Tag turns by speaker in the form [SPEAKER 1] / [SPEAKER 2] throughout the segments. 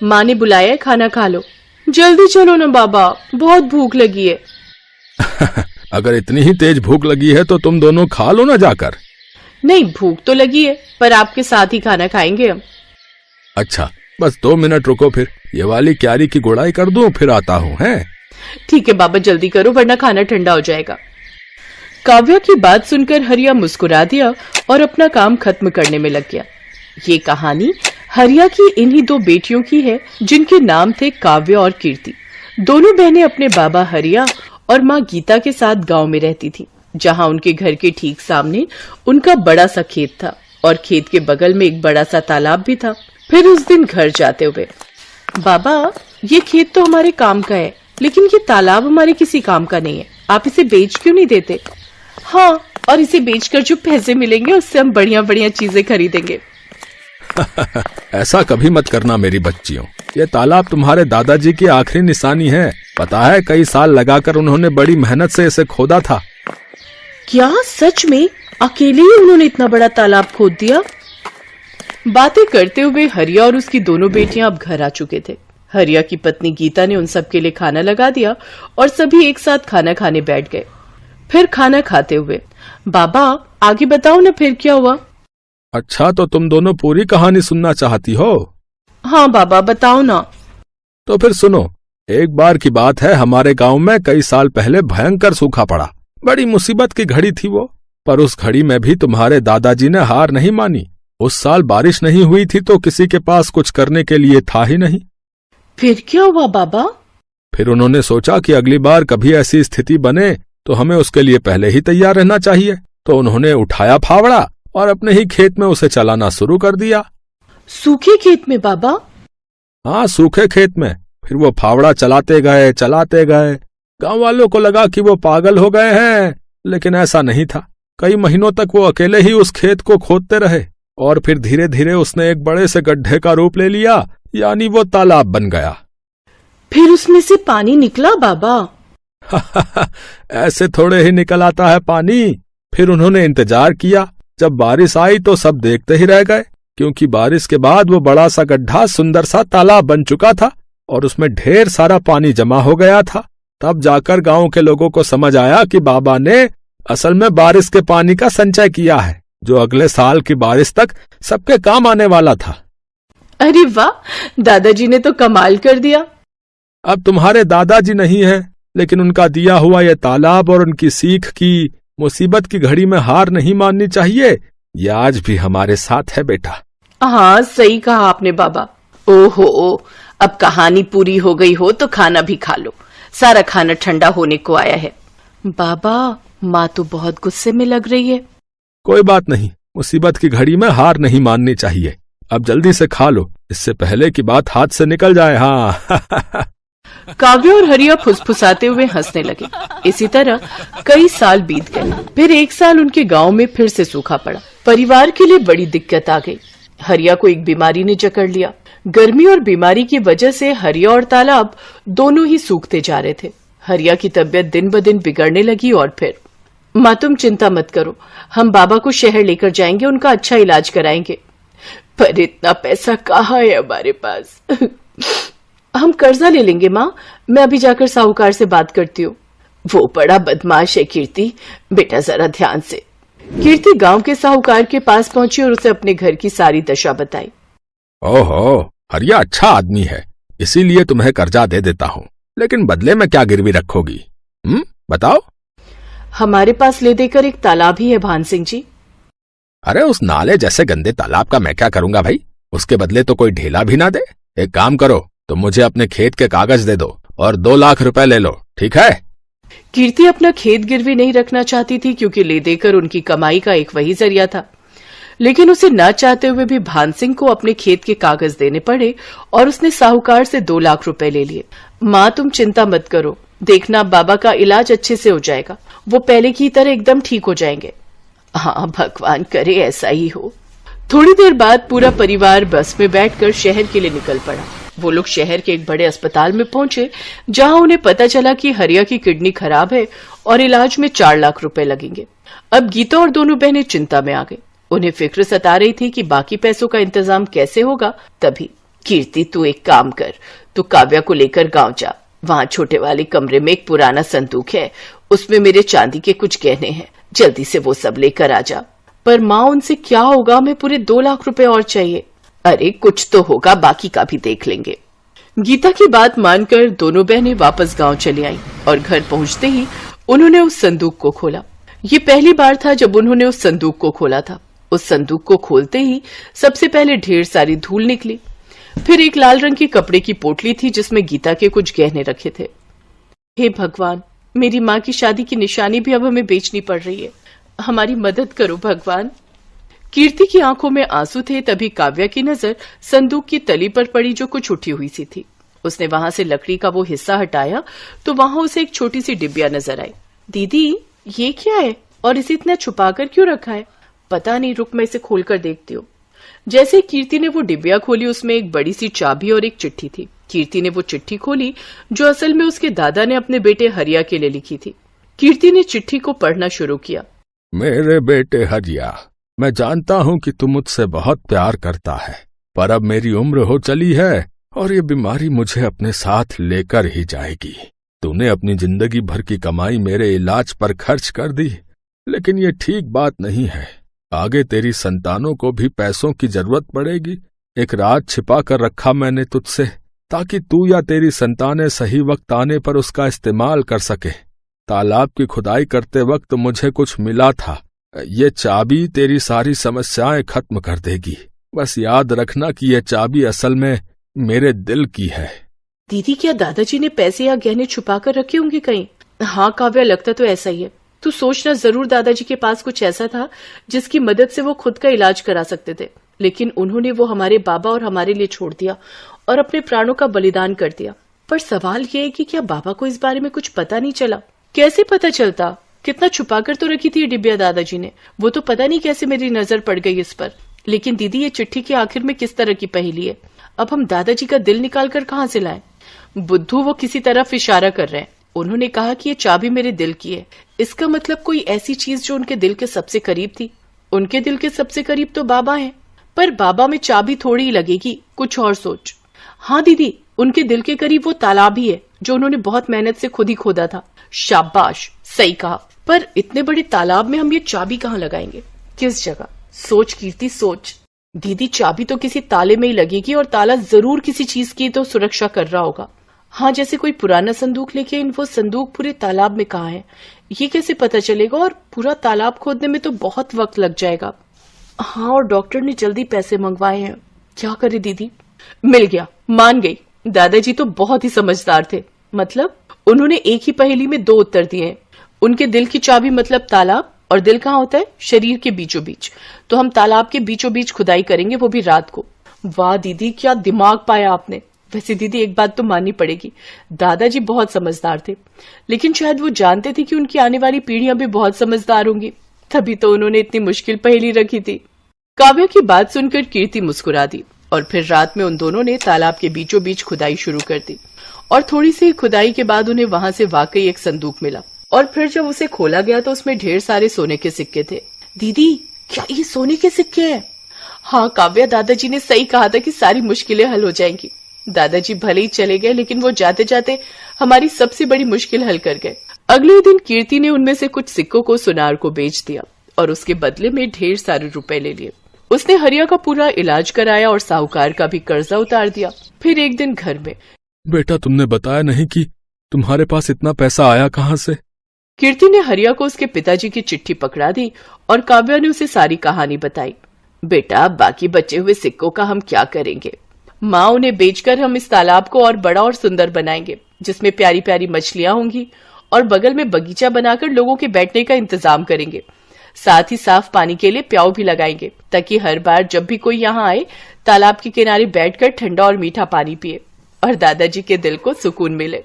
[SPEAKER 1] माँ ने बुलाया है, खाना खा लो। जल्दी चलो ना बाबा, बहुत भूख लगी है।
[SPEAKER 2] अगर इतनी ही तेज भूख लगी है तो तुम दोनों खा लो ना जाकर।
[SPEAKER 1] नहीं, भूख तो लगी है, पर आपके साथ ही खाना खाएंगे हम।
[SPEAKER 2] अच्छा, बस 2 मिनट रुको, फिर ये वाली क्यारी की गुड़ाई कर दूं, फिर आता हूँ। हैं?
[SPEAKER 1] ठीक है बाबा, जल्दी करो वरना खाना ठंडा हो जाएगा। काव्या की बात सुनकर हरिया मुस्कुरा दिया और अपना काम खत्म करने में लग गया। ये कहानी हरिया की इन्हीं 2 बेटियों की है जिनके नाम थे काव्या और कीर्ति। दोनों बहनें अपने बाबा हरिया और माँ गीता के साथ गांव में रहती थी, जहां उनके घर के ठीक सामने उनका बड़ा सा खेत था और खेत के बगल में एक बड़ा सा तालाब भी था। फिर उस दिन घर जाते हुए, बाबा ये खेत तो हमारे काम का है, लेकिन ये तालाब हमारे किसी काम का नहीं है, आप इसे बेच क्यों नहीं देते? हाँ, और इसे बेचकर जो पैसे मिलेंगे उससे हम बढ़िया बढ़िया चीजें खरीदेंगे।
[SPEAKER 2] ऐसा कभी मत करना मेरी बच्चियों, ये तालाब तुम्हारे दादाजी की आखिरी निशानी है। पता है, कई साल लगाकर उन्होंने बड़ी मेहनत से इसे खोदा था।
[SPEAKER 1] क्या सच में अकेले ही उन्होंने इतना बड़ा तालाब खोद दिया? बातें करते हुए हरिया और उसकी दोनों बेटियां अब घर आ चुके थे। हरिया की पत्नी गीता ने उन सबके लिए खाना लगा दिया और सभी एक साथ खाना खाने बैठ गए। फिर खाना खाते हुए, बाबा आगे बताओ ना फिर क्या हुआ?
[SPEAKER 2] अच्छा, तो तुम दोनों पूरी कहानी सुनना चाहती हो?
[SPEAKER 1] हाँ बाबा, बताओ ना।
[SPEAKER 2] तो फिर सुनो। एक बार की बात है, हमारे गांव में कई साल पहले भयंकर सूखा पड़ा। बड़ी मुसीबत की घड़ी थी वो, पर उस घड़ी में भी तुम्हारे दादाजी ने हार नहीं मानी। उस साल बारिश नहीं हुई थी तो किसी के पास कुछ करने के लिए था ही नहीं।
[SPEAKER 1] फिर क्या हुआ बाबा?
[SPEAKER 2] फिर उन्होंने सोचा कि अगली बार कभी ऐसी स्थिति बने तो हमें उसके लिए पहले ही तैयार रहना चाहिए। तो उन्होंने उठाया फावड़ा और अपने ही खेत में उसे चलाना शुरू कर दिया।
[SPEAKER 1] सूखे खेत में बाबा?
[SPEAKER 2] हाँ, सूखे खेत में। फिर वो फावड़ा चलाते गए। गांव वालों को लगा कि वो पागल हो गए हैं, लेकिन ऐसा नहीं था। कई महीनों तक वो अकेले ही उस खेत को खोदते रहे और फिर धीरे धीरे उसने एक बड़े से गड्ढे का रूप ले लिया, यानी वो तालाब बन गया।
[SPEAKER 1] फिर उसमें से पानी निकला बाबा?
[SPEAKER 2] ऐसे थोड़े ही निकल आता है पानी। फिर उन्होंने इंतजार किया। जब बारिश आई तो सब देखते ही रह गए, क्योंकि बारिश के बाद वो बड़ा सा गड्ढा सुंदर सा तालाब बन चुका था और उसमें ढेर सारा पानी जमा हो गया था। तब जाकर गांव के लोगों को समझ आया कि बाबा ने असल में बारिश के पानी का संचय किया है, जो अगले साल की बारिश तक सबके काम आने वाला था।
[SPEAKER 1] अरे वाह, दादाजी ने तो कमाल कर दिया।
[SPEAKER 2] अब तुम्हारे दादाजी नहीं है, लेकिन उनका दिया हुआ ये तालाब और उनकी सीख की मुसीबत की घड़ी में हार नहीं माननी चाहिए, ये आज भी हमारे साथ है बेटा।
[SPEAKER 1] हाँ, सही कहा आपने बाबा। ओहो, अब कहानी पूरी हो गई हो तो खाना भी खा लो, सारा खाना ठंडा होने को आया है। बाबा, माँ तो बहुत गुस्से में लग रही है।
[SPEAKER 2] कोई बात नहीं, मुसीबत की घड़ी में हार नहीं माननी चाहिए। अब जल्दी से खा लो, इससे पहले की बात हाथ से निकल जाए। हाँ।
[SPEAKER 1] काव्या और हरिया फुसफुसाते हुए हंसने लगे। इसी तरह कई साल बीत गए। फिर एक साल उनके गांव में फिर से सूखा पड़ा। परिवार के लिए बड़ी दिक्कत आ गई। हरिया को एक बीमारी ने जकड़ लिया। गर्मी और बीमारी की वजह से हरिया और तालाब दोनों ही सूखते जा रहे थे। हरिया की तबीयत दिन ब दिन बिगड़ने लगी और फिर, माँ तुम चिंता मत करो, हम बाबा को शहर लेकर जाएंगे, उनका अच्छा इलाज कराएंगे। पर इतना पैसा कहाँ है हमारे पास? हम कर्जा ले लेंगे माँ, मैं अभी जाकर साहूकार से बात करती हूँ। वो बड़ा बदमाश है कीर्ति, बेटा जरा ध्यान से। कीर्ति गांव के साहूकार के पास पहुंची और उसे अपने घर की सारी दशा बताई।
[SPEAKER 2] ओहो, हरिया अच्छा आदमी है, इसीलिए तुम्हें कर्जा दे देता हूँ, लेकिन बदले में क्या गिरवी रखोगी? बताओ।
[SPEAKER 1] हमारे पास ले देकर एक तालाब ही है भान सिंह जी।
[SPEAKER 2] अरे उस नाले जैसे गंदे तालाब का मैं क्या करूंगा भाई? उसके बदले तो कोई ढेला भी ना दे। एक काम करो, तुम मुझे अपने खेत के कागज दे दो और 2 लाख रुपए ले लो, ठीक है?
[SPEAKER 1] कीर्ति अपना खेत गिरवी नहीं रखना चाहती थी, क्योंकि ले देकर उनकी कमाई का एक वही जरिया था। लेकिन उसे न चाहते हुए भी भान सिंह को अपने खेत के कागज देने पड़े और उसने साहूकार से 2 लाख रुपए ले लिए। माँ तुम चिंता मत करो, देखना बाबा का इलाज अच्छे से हो जाएगा, वो पहले की तरह एकदम ठीक हो जाएंगे। हाँ, भगवान करे ऐसा ही हो। थोड़ी देर बाद पूरा परिवार बस में बैठकर शहर के लिए निकल पड़ा। वो लोग शहर के एक बड़े अस्पताल में पहुंचे, जहां उन्हें पता चला कि हरिया की किडनी खराब है और इलाज में 4 लाख रुपए लगेंगे। अब गीता और दोनों बहनें चिंता में आ गई। उन्हें फिक्र सता रही थी कि बाकी पैसों का इंतजाम कैसे होगा। तभी कीर्ति तू एक काम कर, तू काव्या को लेकर गांव जा। वहां छोटे वाले कमरे में एक पुराना संदूक है, उसमें मेरे चांदी के कुछ गहने हैं, जल्दी से वो सब लेकर आ जा। पर माँ उनसे क्या होगा, हमें पूरे 2 लाख रुपए और चाहिए। अरे कुछ तो होगा, बाकी का भी देख लेंगे। गीता की बात मानकर दोनों बहनें वापस गांव चली आईं और घर पहुंचते ही उन्होंने उस संदूक को खोला। ये पहली बार था जब उन्होंने उस संदूक को खोला था। उस संदूक को खोलते ही सबसे पहले ढेर सारी धूल निकली। फिर एक लाल रंग के कपड़े की पोटली थी जिसमें गीता के कुछ गहने रखे थे। हे भगवान, मेरी माँ की शादी की निशानी भी अब हमें बेचनी पड़ रही है, हमारी मदद करो भगवान। कीर्ति की आंखों में आंसू थे। तभी काव्या की नजर संदूक की तली पर पड़ी जो कुछ उठी हुई सी थी। उसने वहां से लकड़ी का वो हिस्सा हटाया तो वहां उसे एक छोटी सी डिबिया नजर आई। दीदी ये क्या है और इसे इतना छुपाकर क्यों रखा है? पता नहीं, रुक मैं इसे खोलकर देखती हूँ। जैसे कीर्ति ने वो डिबिया खोली उसमें एक बड़ी सी चाबी और एक चिट्ठी थी। कीर्ति ने वो चिट्ठी खोली जो असल में उसके दादा ने अपने बेटे हरिया के लिए लिखी थी। कीर्ति ने चिट्ठी को पढ़ना शुरू किया।
[SPEAKER 2] मेरे बेटे हरिया, मैं जानता हूँ कि तू मुझसे बहुत प्यार करता है, पर अब मेरी उम्र हो चली है और ये बीमारी मुझे अपने साथ लेकर ही जाएगी। तूने अपनी जिंदगी भर की कमाई मेरे इलाज पर खर्च कर दी, लेकिन ये ठीक बात नहीं है। आगे तेरी संतानों को भी पैसों की जरूरत पड़ेगी। एक राज छिपा कर रखा मैंने तुझसे, ताकि तू या तेरी संतानें सही वक्त आने पर उसका इस्तेमाल कर सके। तालाब की खुदाई करते वक्त मुझे कुछ मिला था, ये चाबी तेरी सारी समस्याएं खत्म कर देगी। बस याद रखना कि यह चाबी असल में मेरे दिल की है।
[SPEAKER 1] दीदी क्या दादाजी ने पैसे या गहने छुपा कर रखे होंगे कहीं? हाँ काव्या, लगता तो ऐसा ही है। तू सोचना, जरूर दादाजी के पास कुछ ऐसा था जिसकी मदद से वो खुद का इलाज करा सकते थे, लेकिन उन्होंने वो हमारे बाबा और हमारे लिए छोड़ दिया और अपने प्राणों का बलिदान कर दिया। पर सवाल ये है कि क्या बाबा को इस बारे में कुछ पता नहीं चला? कैसे पता चलता? कितना छुपाकर तो रखी थी ये डिबिया दादाजी ने। वो तो पता नहीं कैसे मेरी नजर पड़ गई इस पर। लेकिन दीदी ये चिट्ठी के आखिर में किस तरह की पहेली है? अब हम दादाजी का दिल निकाल कर कहाँ से लाएं? बुद्धू वो किसी तरफ इशारा कर रहे हैं। उन्होंने कहा कि ये चाबी मेरे दिल की है। इसका मतलब कोई ऐसी चीज जो उनके दिल के सबसे करीब थी। उनके दिल के सबसे करीब तो बाबा हैं, पर बाबा में चाबी थोड़ी ही लगेगी, कुछ और सोच। हाँ दीदी, उनके दिल के करीब वो तालाब ही है जो उन्होंने बहुत मेहनत से खुद ही खोदा था। शाबाश, सही कहा। पर इतने बड़े तालाब में हम ये चाबी कहाँ लगाएंगे? किस जगह? सोच कीर्ति, सोच। दीदी चाबी तो किसी ताले में ही लगेगी और ताला जरूर किसी चीज की तो सुरक्षा कर रहा होगा। हाँ, जैसे कोई पुराना संदूक, लेकिन वो संदूक पूरे तालाब में कहाँ है ये कैसे पता चलेगा? और पूरा तालाब खोदने में तो बहुत वक्त लग जाएगा। हाँ, और डॉक्टर ने जल्दी पैसे मंगवाए हैं। क्या करे दीदी? मिल गया, मान गई। दादाजी तो बहुत ही समझदार थे। मतलब उन्होंने एक ही पहेली में 2 उत्तर दिए हैं। उनके दिल की चाबी मतलब तालाब, और दिल कहाँ होता है? शरीर के बीचों बीच। तो हम तालाब के बीचों बीच खुदाई करेंगे, वो भी रात को। वाह दीदी, क्या दिमाग पाया आपने। वैसे दीदी एक बात तो माननी पड़ेगी, दादाजी बहुत समझदार थे, लेकिन शायद वो जानते थे कि उनकी आने वाली पीढ़ियां भी बहुत समझदार होंगी, तभी तो उन्होंने इतनी मुश्किल पहेली रखी थी। काव्या की बात सुनकर कीर्ति मुस्कुरा दी और फिर रात में उन दोनों ने तालाब के बीचों बीच खुदाई शुरू कर दी। और थोड़ी सी खुदाई के बाद उन्हें वहां से वाकई एक संदूक मिला। और फिर जब उसे खोला गया तो उसमें ढेर सारे सोने के सिक्के थे। दीदी क्या ये सोने के सिक्के हैं? हाँ काव्या, दादाजी ने सही कहा था कि सारी मुश्किलें हल हो जाएंगी। दादाजी भले ही चले गए, लेकिन वो जाते जाते हमारी सबसे बड़ी मुश्किल हल कर गए। अगले दिन कीर्ति ने उनमें से कुछ सिक्कों को सुनार को बेच दिया और उसके बदले में ढेर सारे रुपए ले लिए। उसने हरिया का पूरा इलाज कराया और साहूकार का भी कर्जा उतार दिया। फिर एक दिन घर में,
[SPEAKER 2] बेटा तुमने बताया नहीं कि तुम्हारे पास इतना पैसा आया कहाँ से?
[SPEAKER 1] कीर्ति ने हरिया को उसके पिताजी की चिट्ठी पकड़ा दी और काव्या ने उसे सारी कहानी बताई। बेटा, बाकी बचे हुए सिक्कों का हम क्या करेंगे? माँ, उन्हें बेचकर हम इस तालाब को और बड़ा और सुंदर बनाएंगे, जिसमें प्यारी प्यारी मछलियां होंगी, और बगल में बगीचा बनाकर लोगों के बैठने का इंतजाम करेंगे। साथ ही साफ पानी के लिए प्याऊ भी लगाएंगे, ताकि हर बार जब भी कोई यहाँ आए तालाब के किनारे बैठकर ठंडा और मीठा पानी पिए और दादाजी के दिल को सुकून मिले।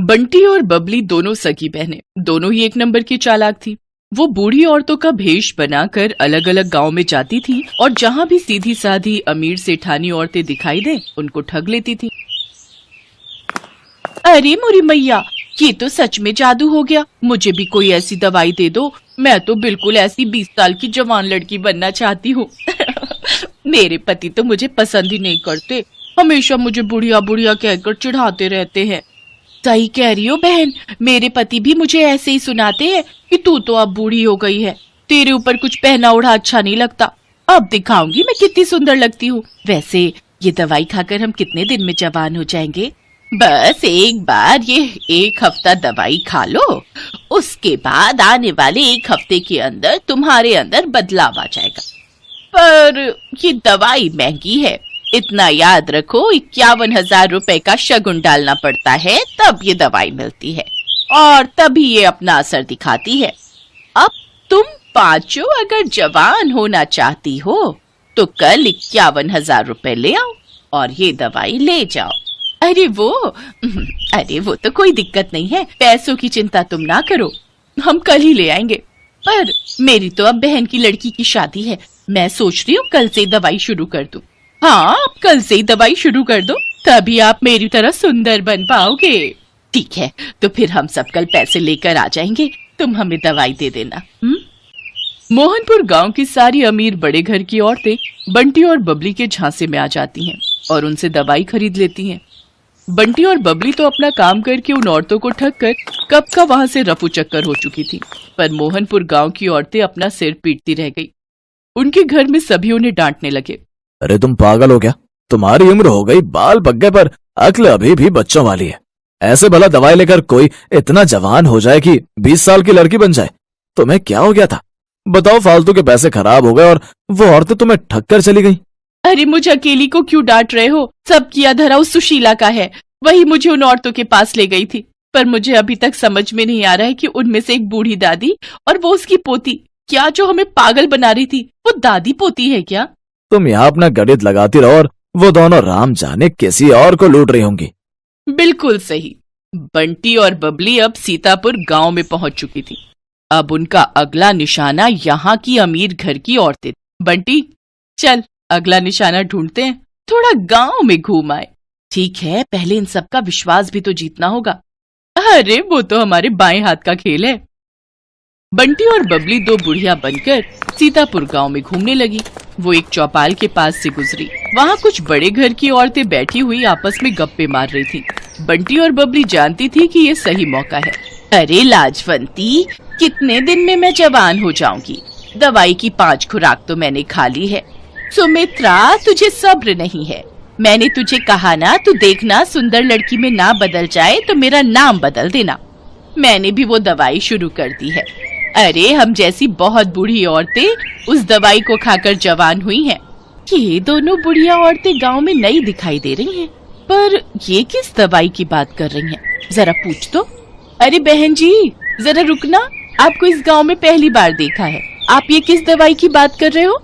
[SPEAKER 1] बंटी और बबली दोनों सगी बहनें, दोनों ही एक नंबर की चालाक थी। वो बूढ़ी औरतों का भेष बनाकर अलग अलग गांव में जाती थी और जहां भी सीधी साधी अमीर सेठानी औरतें दिखाई दे उनको ठग लेती थी। अरे मोरी मैया, ये तो सच में जादू हो गया। मुझे भी कोई ऐसी दवाई दे दो। मैं तो बिल्कुल ऐसी 20 साल की जवान लड़की बनना चाहती हूँ। मेरे पति तो मुझे पसंद ही नहीं करते, हमेशा मुझे बुढ़िया बुढ़िया कहकर चिढ़ाते रहते हैं। सही कह रही हो बहन, मेरे पति भी मुझे ऐसे ही सुनाते हैं कि तू तो अब बूढ़ी हो गई है, तेरे ऊपर कुछ पहना ओढ़ा अच्छा नहीं लगता। अब दिखाऊंगी मैं कितनी सुंदर लगती हूँ। वैसे ये दवाई खाकर हम कितने दिन में जवान हो जाएंगे? बस एक बार ये 1 हफ्ता दवाई खा लो, उसके बाद आने वाले 1 हफ्ते के अंदर तुम्हारे अंदर बदलाव आ जाएगा। पर ये दवाई महंगी है, इतना याद रखो, 51,000 रुपए का शगुन डालना पड़ता है तब ये दवाई मिलती है और तभी ये अपना असर दिखाती है। अब तुम पांचों अगर जवान होना चाहती हो तो कल 51,000 रुपए ले आओ और ये दवाई ले जाओ। अरे वो तो कोई दिक्कत नहीं है, पैसों की चिंता तुम ना करो, हम कल ही ले आएंगे। पर मेरी तो अब बहन की लड़की की शादी है, मैं सोच रही हूँ कल से दवाई शुरू कर दूं। हाँ, आप कल से ही दवाई शुरू कर दो, तभी आप मेरी तरह सुंदर बन पाओगे। ठीक है, तो फिर हम सब कल पैसे लेकर आ जाएंगे, तुम हमें दवाई दे देना। मोहनपुर गांव की सारी अमीर बड़े घर की औरतें बंटी और बबली के झांसे में आ जाती हैं और उनसे दवाई खरीद लेती हैं। बंटी और बबली तो अपना काम करके उन औरतों को ठग कर कब का वहां से रफू चक्कर हो चुकी थी, पर मोहनपुर गांव की औरतें अपना सिर पीटती रह गई। उनके घर में सभी उन्हें डांटने लगे।
[SPEAKER 3] अरे तुम पागल हो क्या? तुम्हारी उम्र हो गई, बाल पक गए, पर अक्ल अभी भी बच्चों वाली है। ऐसे भला दवाई लेकर कोई इतना जवान हो जाए कि 20 साल की लड़की बन जाए? तुम्हें क्या हो गया था? बताओ, फालतू के पैसे खराब हो गए और वो औरतें तुम्हें ठग कर चली गई।
[SPEAKER 1] अरे मुझे अकेली को क्यों डांट रहे हो? सब किया धरा उस सुशीला का है, वही मुझे उन औरतों के पास ले गई थी। पर मुझे अभी तक समझ में नहीं आ रहा है कि उनमें से एक बूढ़ी दादी और वो उसकी पोती, क्या जो हमें पागल बना रही थी वो दादी पोती है क्या?
[SPEAKER 3] तुम यहाँ अपना गणित लगाती रहो और वो दोनों राम जाने किसी और को लूट रही होंगी।
[SPEAKER 1] बिल्कुल सही। बंटी और बबली अब सीतापुर गांव में पहुंच चुकी थी। अब उनका अगला निशाना यहाँ की अमीर घर की औरतें। बंटी, चल अगला निशाना ढूंढते हैं, थोड़ा गांव में घूम आए। ठीक है, पहले इन सब का विश्वास भी तो जीतना होगा। अरे वो तो हमारे बाएं हाथ का खेल है। बंटी और बबली 2 बुढ़िया बनकर सीतापुर गांव में घूमने लगी। वो एक चौपाल के पास से गुजरी, वहाँ कुछ बड़े घर की औरतें बैठी हुई आपस में गप्पे मार रही थी। बंटी और बबली जानती थी कि ये सही मौका है। अरे लाजवंती, कितने दिन में मैं जवान हो जाऊंगी? दवाई की 5 खुराक तो मैंने खा ली है। सुमित्रा, तुझे सब्र नहीं है। मैंने तुझे कहा ना, तू देखना सुंदर लड़की में ना बदल जाए तो मेरा नाम बदल देना। मैंने भी वो दवाई शुरू कर दी है। अरे हम जैसी बहुत बूढ़ी औरतें उस दवाई को खाकर जवान हुई हैं। ये दोनों बुढ़िया औरतें गांव में नई दिखाई दे रही हैं, पर ये किस दवाई की बात कर रही हैं? जरा पूछ तो। अरे बहन जी, जरा रुकना, आपको इस गांव में पहली बार देखा है। आप ये किस दवाई की बात कर रहे हो?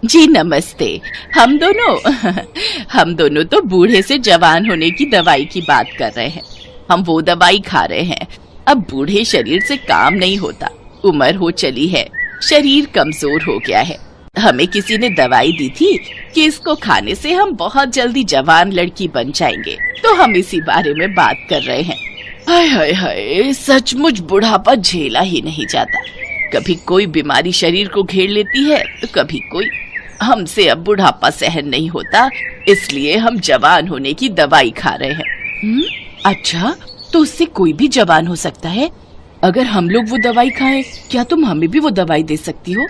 [SPEAKER 1] जी नमस्ते। हम दोनों तो बूढ़े से जवान होने की दवाई की बात कर रहे हैं। हम वो दवाई खा रहे हैं। अब बूढ़े शरीर से काम नहीं होता, उम्र हो चली है, शरीर कमजोर हो गया है। हमें किसी ने दवाई दी थी कि इसको खाने से हम बहुत जल्दी जवान लड़की बन जाएंगे, तो हम इसी बारे में बात कर रहे हैं। हाय हाय हाय, सचमुच बुढ़ापा झेला ही नहीं जाता। कभी कोई बीमारी शरीर को घेर लेती है तो कभी कोई। हमसे अब बुढ़ापा सहन नहीं होता, इसलिए हम जवान होने की दवाई खा रहे हैं। अच्छा, तो उससे कोई भी जवान हो सकता है? अगर हम लोग वो दवाई खाएं, क्या तुम हमें भी वो दवाई दे सकती हो?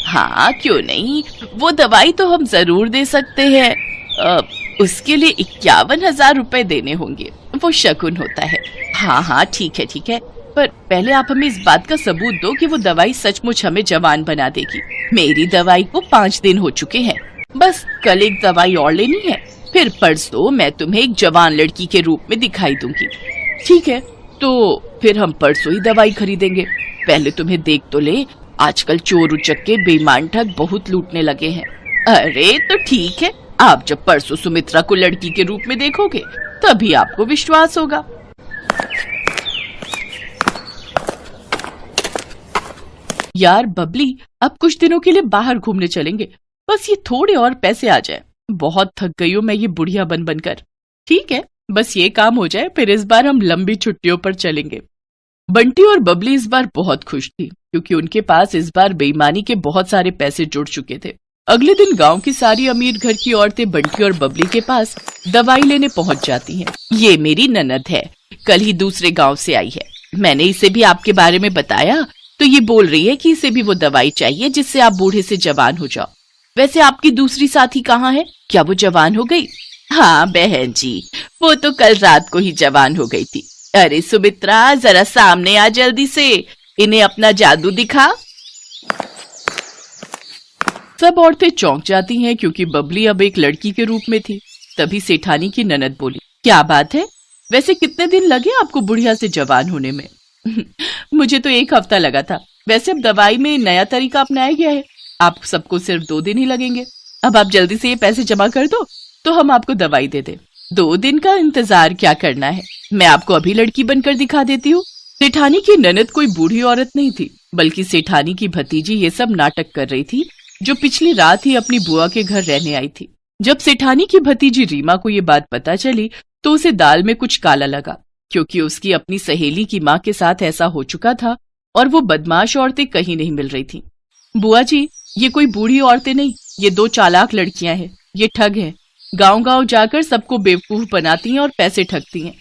[SPEAKER 1] हाँ, क्यों नहीं, वो दवाई तो हम जरूर दे सकते हैं। उसके लिए 51,000 रुपए देने होंगे, वो शगुन होता है। हाँ ठीक है, पर पहले आप हमें इस बात का सबूत दो कि वो दवाई सचमुच हमें जवान बना देगी। मेरी दवाई को 5 दिन हो चुके हैं, बस कल एक दवाई और लेनी है, फिर परसों मैं तुम्हें एक जवान लड़की के रूप में दिखाई दूंगी। ठीक है, तो फिर हम परसों ही दवाई खरीदेंगे। पहले तुम्हें देख तो ले, आजकल चोर उचक्के बेईमान ठग बहुत लूटने लगे हैं। अरे तो ठीक है, आप जब परसों सुमित्रा को लड़की के रूप में देखोगे तभी आपको विश्वास होगा। यार बबली, अब कुछ दिनों के लिए बाहर घूमने चलेंगे, बस ये थोड़े और पैसे आ जाए। बहुत थक गई हूँ मैं ये बुढ़िया बन बनकर। ठीक है, बस ये काम हो जाए, फिर इस बार हम लंबी छुट्टियों पर चलेंगे। बंटी और बबली इस बार बहुत खुश थी क्योंकि उनके पास इस बार बेईमानी के बहुत सारे पैसे जुड़ चुके थे। अगले दिन गांव की सारी अमीर घर की औरतें बंटी और बबली के पास दवाई लेने पहुंच जाती हैं। ये मेरी ननद है, कल ही दूसरे गांव से आई है। मैंने इसे भी आपके बारे में बताया तो ये बोल रही है कि इसे भी वो दवाई चाहिए जिससे आप बूढ़े से जवान हो जाओ। वैसे आपकी दूसरी साथी कहाँ है? क्या वो जवान हो गई? हाँ बहन जी, वो तो कल रात को ही जवान हो गई थी। अरे सुमित्रा, जरा सामने आ जल्दी से, इन्हें अपना जादू दिखा। सब औरतें चौंक जाती हैं क्योंकि बबली अब एक लड़की के रूप में थी। तभी सेठानी की ननद बोली, क्या बात है? वैसे कितने दिन लगे आपको बुढ़िया से जवान होने में? मुझे तो 1 हफ्ता लगा था। वैसे अब दवाई में नया तरीका अपनाया गया है, आप सबको सिर्फ 2 दिन ही लगेंगे। अब आप जल्दी से ये पैसे जमा कर दो तो हम आपको दवाई दे दें। 2 दिन का इंतजार क्या करना है, मैं आपको अभी लड़की बनकर दिखा देती हूँ। सेठानी की ननद कोई बूढ़ी औरत नहीं थी, बल्कि सेठानी की भतीजी ये सब नाटक कर रही थी, जो पिछली रात ही अपनी बुआ के घर रहने आई थी। जब सेठानी की भतीजी रीमा को ये बात पता चली तो उसे दाल में कुछ काला लगा, क्योंकि उसकी अपनी सहेली की माँ के साथ ऐसा हो चुका था और वो बदमाश औरतें कहीं नहीं मिल रही थी। बुआ जी, ये कोई बूढ़ी औरतें नहीं, ये 2 चालाक लड़कियां हैं। ये ठग हैं, गांव-गांव जाकर सबको बेवकूफ बनाती हैं और पैसे ठगती हैं।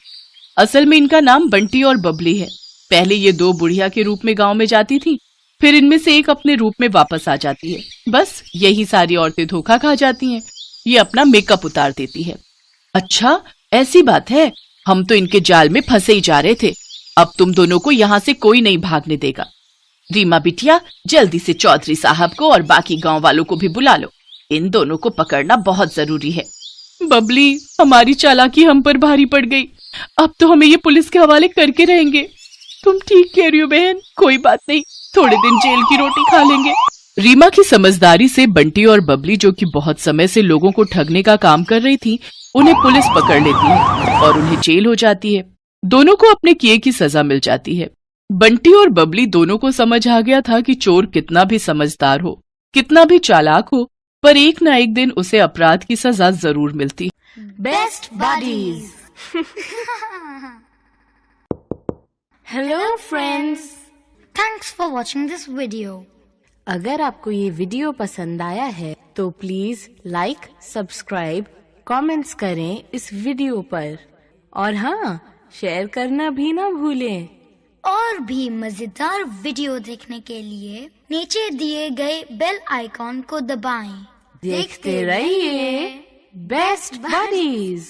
[SPEAKER 1] असल में इनका नाम बंटी और बबली है। पहले ये 2 बुढ़िया के रूप में गांव में जाती थी, फिर इनमें से एक अपने रूप में वापस आ जाती है। बस यही सारी औरतें धोखा खा जाती हैं। ये अपना मेकअप उतार देती है। अच्छा, ऐसी बात है, हम तो इनके जाल में फंसे ही जा रहे थे। अब तुम दोनों को यहाँ से कोई नहीं भागने देगा। रीमा बिटिया, जल्दी से चौधरी साहब को और बाकी गांव वालों को भी बुला लो, इन दोनों को पकड़ना बहुत जरूरी है। बबली, हमारी चालाकी हम पर भारी पड़ गई, अब तो हमें ये पुलिस के हवाले करके रहेंगे। तुम ठीक कह रही हो बहन, कोई बात नहीं, थोड़े दिन जेल की रोटी खा लेंगे। रीमा की समझदारी से बंटी और बबली, जो कि बहुत समय से लोगों को ठगने का काम कर रही थी, उन्हें पुलिस पकड़ लेती है और उन्हें जेल हो जाती है। दोनों को अपने किए की सजा मिल जाती है। बंटी और बबली दोनों को समझ आ गया था कि चोर कितना भी समझदार हो, कितना भी चालाक हो, पर एक ना एक दिन उसे अपराध की सजा जरूर मिलती।
[SPEAKER 4] Best buddies. Hello friends, thanks for watching this video.
[SPEAKER 5] अगर आपको ये वीडियो पसंद आया है तो प्लीज लाइक, सब्सक्राइब, कमेंट्स करें इस वीडियो पर, और हाँ, शेयर करना भी ना भूलें।
[SPEAKER 4] और भी मजेदार वीडियो देखने के लिए नीचे दिए गए बेल आइकॉन को दबाएं।
[SPEAKER 5] देखते रहिए बेस्ट बडीज।